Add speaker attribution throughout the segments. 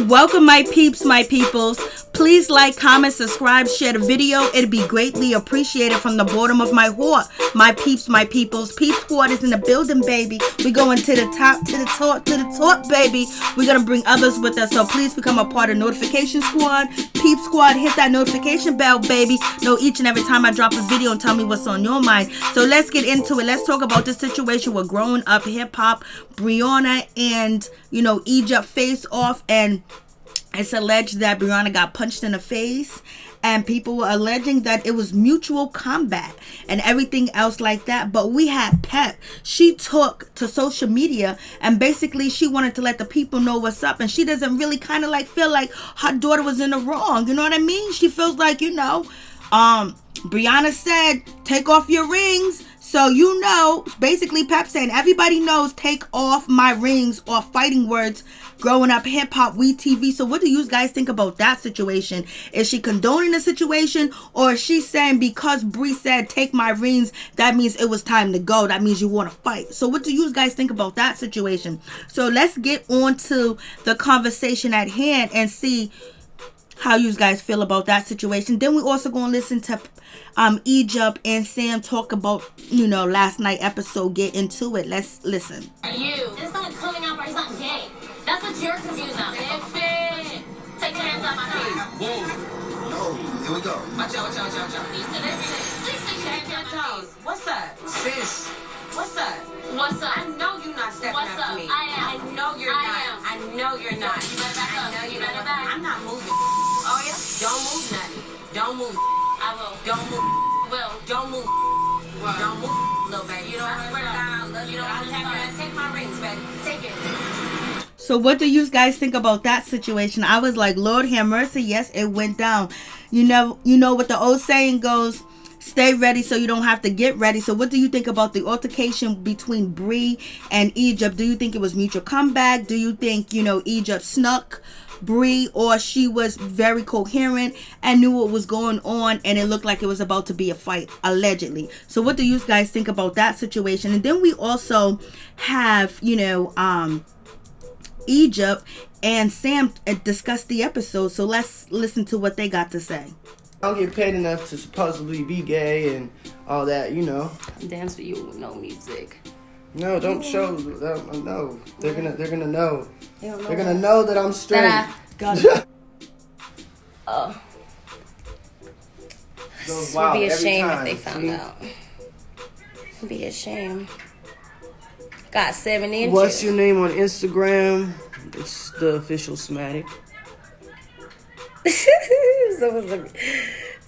Speaker 1: Welcome, my peeps, my peoples. Please like, comment, subscribe, share the video. It'd be greatly appreciated from the bottom of my heart. My peeps, my peoples. Peep Squad is in the building, baby. We going to the top, to the top, to the top, baby. We're going to bring others with us, so please become a part of Notification Squad. Peep Squad, hit that notification bell, baby. Know each and every time I drop a video and tell me what's on your mind. So let's get into it. Let's talk about this situation with growing up hip-hop, Briana and, Egypt face off, and it's alleged that Briana got punched in the face, and people were alleging that it was mutual combat and everything else like that. But we had Pep. She took to social media, and basically she wanted to let the people know what's up, and she doesn't really kind of like feel like her daughter was in the wrong. You know what I mean? She feels like, Briana said, take off your rings. So, basically Pep saying, everybody knows take off my rings, or fighting words, growing up hip-hop, we TV. So what do you guys think about that situation? Is she condoning the situation, or is she saying because Bree said take my rings, that means it was time to go? That means you want to fight. So what do you guys think about that situation? So let's get on to the conversation at hand and see how you guys feel about that situation. Then we also going to listen to Egypt and Sam talk about, last night episode. Get into it. Let's listen.
Speaker 2: It's not coming out, but it's not gay. That's what you're confused on. Take your hands off my face.
Speaker 3: Whoa. No, here we go. Watch out.
Speaker 2: Please take your hands off my toes.
Speaker 4: What's up?
Speaker 3: Sis.
Speaker 4: What's up?
Speaker 2: What's up?
Speaker 4: I know you're not stepping
Speaker 2: What's
Speaker 4: up
Speaker 2: up?
Speaker 4: to me.
Speaker 2: I am.
Speaker 4: I know you're
Speaker 2: I
Speaker 4: not.
Speaker 2: am.
Speaker 4: I know you're not.
Speaker 2: You better back up.
Speaker 4: I know
Speaker 2: You
Speaker 4: you're
Speaker 2: better
Speaker 4: not.
Speaker 2: back.
Speaker 4: I'm not moving.
Speaker 2: Oh, yeah?
Speaker 4: Don't move nothing. Don't move.
Speaker 2: I will.
Speaker 4: Don't move.
Speaker 2: Will.
Speaker 4: Don't move.
Speaker 2: Word.
Speaker 4: Don't move, little baby.
Speaker 2: You don't
Speaker 4: I swear to God, I love you.
Speaker 2: don't
Speaker 4: Take my rings, baby. Take it.
Speaker 1: So what do you guys think about that situation? I was like, Lord have mercy. Yes, it went down. You know what the old saying goes, stay ready so you don't have to get ready. So what do you think about the altercation between Bree and Egypt? Do you think it was mutual comeback? Do you think, Egypt snuck Bree, or she was very coherent and knew what was going on, and it looked like it was about to be a fight, allegedly? So what do you guys think about that situation? And then we also have, Egypt and Sam discuss the episode. So let's listen to what they got to say.
Speaker 5: I don't get paid enough to supposedly be gay and all that,
Speaker 2: Dance for you with no music.
Speaker 5: No, don't show them. No, they're gonna know.
Speaker 2: They're
Speaker 5: gonna know that I'm straight.
Speaker 2: Oh.
Speaker 5: Goes
Speaker 2: It would
Speaker 5: wild
Speaker 2: be a
Speaker 5: every
Speaker 2: shame
Speaker 5: time,
Speaker 2: if they found
Speaker 5: see?
Speaker 2: out. It'd be a shame. Got 7 inches.
Speaker 5: What's your name on Instagram? It's the official Sammattick.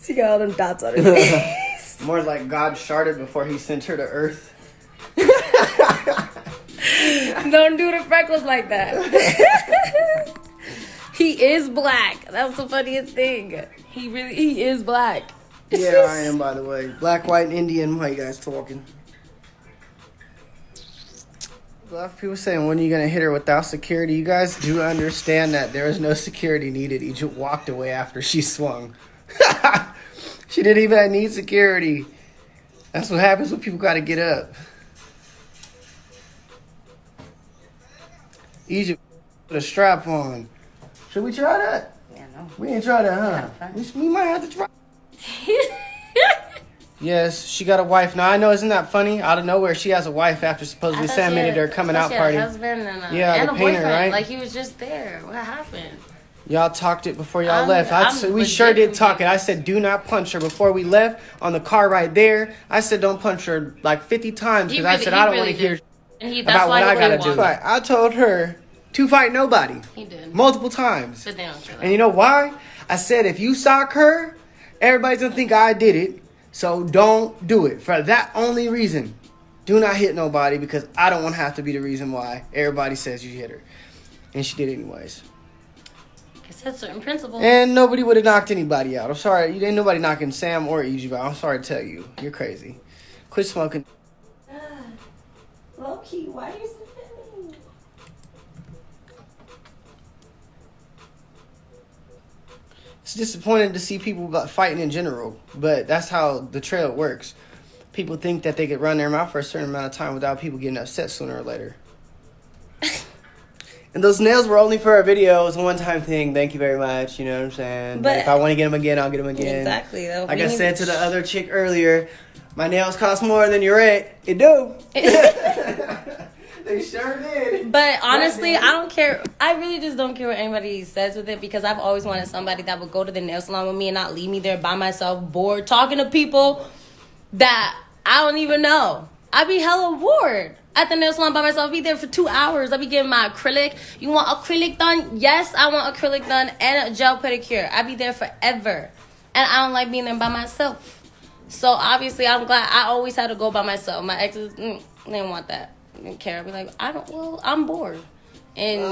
Speaker 2: She got all them dots on her face.
Speaker 5: More like God sharded before he sent her to Earth.
Speaker 2: Don't do the freckles like that. He is black. That's the funniest thing. He is black.
Speaker 5: Yeah, I am, by the way. Black, white, and Indian. Why you guys talking? A lot of people saying, when are you going to hit her without security? You guys do understand that there is no security needed. Egypt walked away after she swung. She didn't even need security. That's what happens when people got to get up. Egypt put a strap on. Should we try that?
Speaker 2: Yeah, no.
Speaker 5: We ain't try that, huh? We might have to try. Yes, she got a wife. Now, I know, isn't that funny? Out of nowhere, she has a wife after supposedly Sam made it her coming out party.
Speaker 2: Husband and
Speaker 5: Yeah,
Speaker 2: and
Speaker 5: the
Speaker 2: a
Speaker 5: painter,
Speaker 2: boyfriend.
Speaker 5: right?
Speaker 2: Like, he was just there. What happened?
Speaker 5: Y'all talked it before y'all left.
Speaker 2: I'm
Speaker 5: We sure did talk it. I said, do not punch her before we left on the car right there. I said, don't punch her like 50 times because I said, I don't want to hear about what I got to do. I told her to fight nobody.
Speaker 2: He did.
Speaker 5: Multiple times.
Speaker 2: But they don't care.
Speaker 5: And you know why? I said, if you sock her, everybody's going to think I did it. So don't do it. For that only reason. Do not hit nobody, because I don't want to have to be the reason why everybody says you hit her. And she did anyways.
Speaker 2: It's a certain principle.
Speaker 5: And nobody would have knocked anybody out. I'm sorry. You ain't nobody knocking Sam or Egypt out. I'm sorry to tell you. You're crazy. Quit smoking.
Speaker 2: Low-key, why are you sniffing me?
Speaker 5: It's disappointing to see people fighting in general, but that's how the trail works. People think that they could run their mouth for a certain amount of time without people getting upset sooner or later. And those nails were only for a video. It was a one-time thing. Thank you very much. You know what I'm saying? But if I want to get them again, I'll get them again.
Speaker 2: Exactly.
Speaker 5: Like I said to the other chick earlier, my nails cost more than your rent. It do. They sure did.
Speaker 2: But honestly, I don't care. I really just don't care what anybody says with it, because I've always wanted somebody that would go to the nail salon with me and not leave me there by myself, bored, talking to people that I don't even know. I'd be hella bored at the nail salon by myself. I'd be there for 2 hours. I'd be getting my acrylic. You want acrylic done? Yes, I want acrylic done and a gel pedicure. I'd be there forever. And I don't like being there by myself. So obviously, I'm glad. I always had to go by myself. My exes didn't want that. Didn't care. I'd be like, I'm bored. And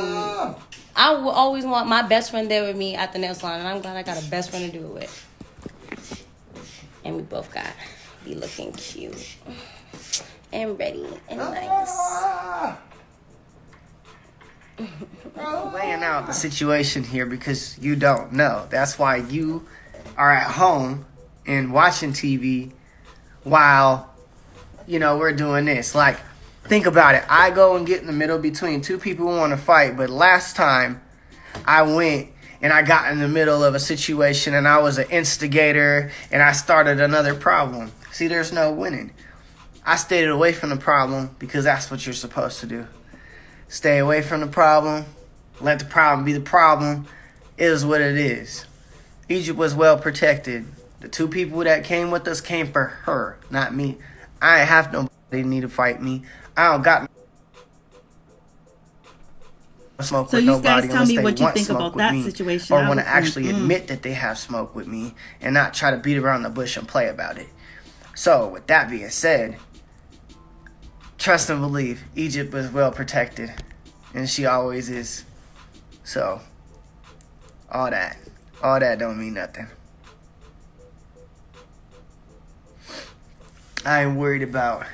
Speaker 2: I will always want my best friend there with me at the nail salon. And I'm glad I got a best friend to do it with. And we both got be looking cute and ready and nice.
Speaker 5: Laying out the situation here because you don't know. That's why you are at home and watching TV while, we're doing this. Like, think about it. I go and get in the middle between two people who want to fight, but last time I went and I got in the middle of a situation and I was an instigator and I started another problem. See, there's no winning. I stayed away from the problem because that's what you're supposed to do. Stay away from the problem. Let the problem be the problem. It is what it is. Egypt was well protected. The two people that came with us came for her, not me. I ain't have nobody need to fight me. I don't got no smoke
Speaker 1: So
Speaker 5: with
Speaker 1: you
Speaker 5: nobody
Speaker 1: guys tell me
Speaker 5: unless
Speaker 1: what
Speaker 5: they
Speaker 1: you
Speaker 5: want
Speaker 1: think
Speaker 5: smoke
Speaker 1: about
Speaker 5: with
Speaker 1: that
Speaker 5: me,
Speaker 1: situation.
Speaker 5: or want to actually admit that they have smoke with me and not try to beat around the bush and play about it. So, with that being said, trust and believe, Egypt was well protected, and she always is. So, all that don't mean nothing. I ain't worried about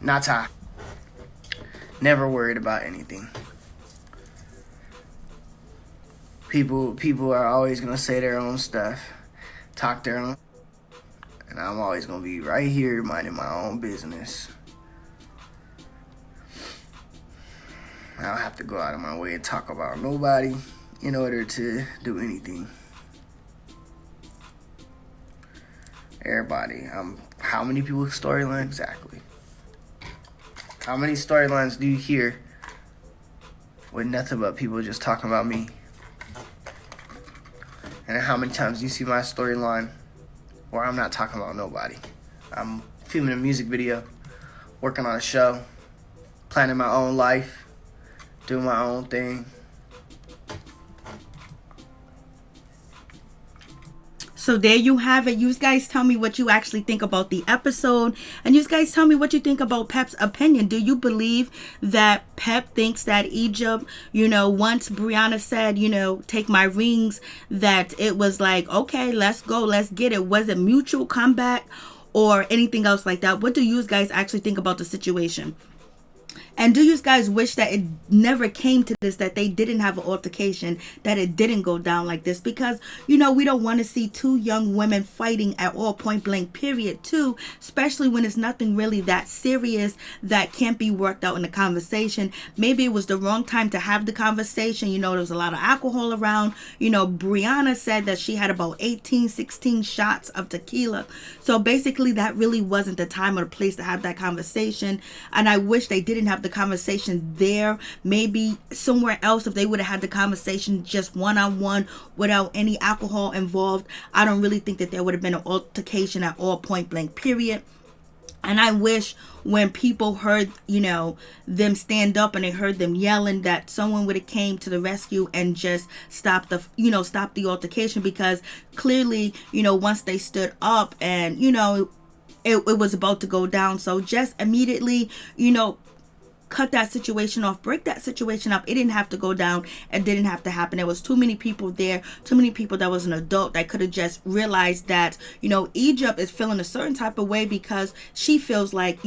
Speaker 5: Nata. Never worried about anything. People are always gonna say their own stuff, talk their own, and I'm always gonna be right here minding my own business. I don't have to go out of my way and talk about nobody in order to do anything. Everybody, how many people's storyline exactly? How many storylines do you hear with nothing but people just talking about me? And how many times do you see my storyline where I'm not talking about nobody? I'm filming a music video, working on a show, planning my own life, doing my own thing.
Speaker 1: So there you have it. You guys tell me what you actually think about the episode. And you guys tell me what you think about Pep's opinion. Do you believe that Pep thinks that Egypt, once Briana said, take my rings, that it was like, okay, let's go, let's get it. Was it mutual comeback or anything else like that? What do you guys actually think about the situation? And do you guys wish that it never came to this, that they didn't have an altercation, that it didn't go down like this? Because, we don't want to see two young women fighting at all, point blank, period, too, especially when it's nothing really that serious that can't be worked out in the conversation. Maybe it was the wrong time to have the conversation. There was a lot of alcohol around. Briana said that she had about 18, 16 shots of tequila. So basically, that really wasn't the time or the place to have that conversation. And I wish they didn't have the conversation there. Maybe somewhere else, if they would have had the conversation just one-on-one without any alcohol involved, I don't really think that there would have been an altercation at all, point blank, period. And I wish when people heard, them stand up and they heard them yelling, that someone would have came to the rescue and just stop the altercation, because clearly, once they stood up and, it was about to go down. So just immediately, cut that situation off, break that situation up. It didn't have to go down. It didn't have to happen. There was too many people there, too many people that was an adult that could have just realized that, Egypt is feeling a certain type of way because she feels like,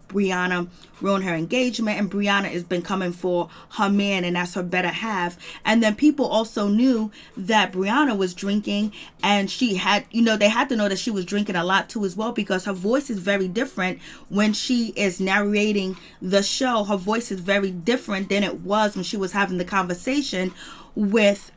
Speaker 1: Briana ruined her engagement, and Briana has been coming for her man, and that's her better half. And then people also knew that Briana was drinking, and she had, they had to know that she was drinking a lot too as well, because her voice is very different when she is narrating the show. her voice is very different than it was when she was having the conversation with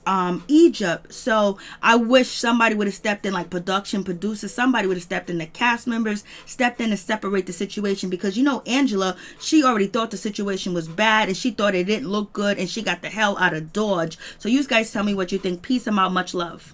Speaker 1: Egypt. So I wish somebody would have stepped in, like production, producers, somebody would have stepped in, the cast members stepped in to separate the situation, because you know Angela, she already thought the situation was bad and she thought it didn't look good and she got the hell out of Dodge. So you guys tell me what you think. Peace. I'm out. Much love.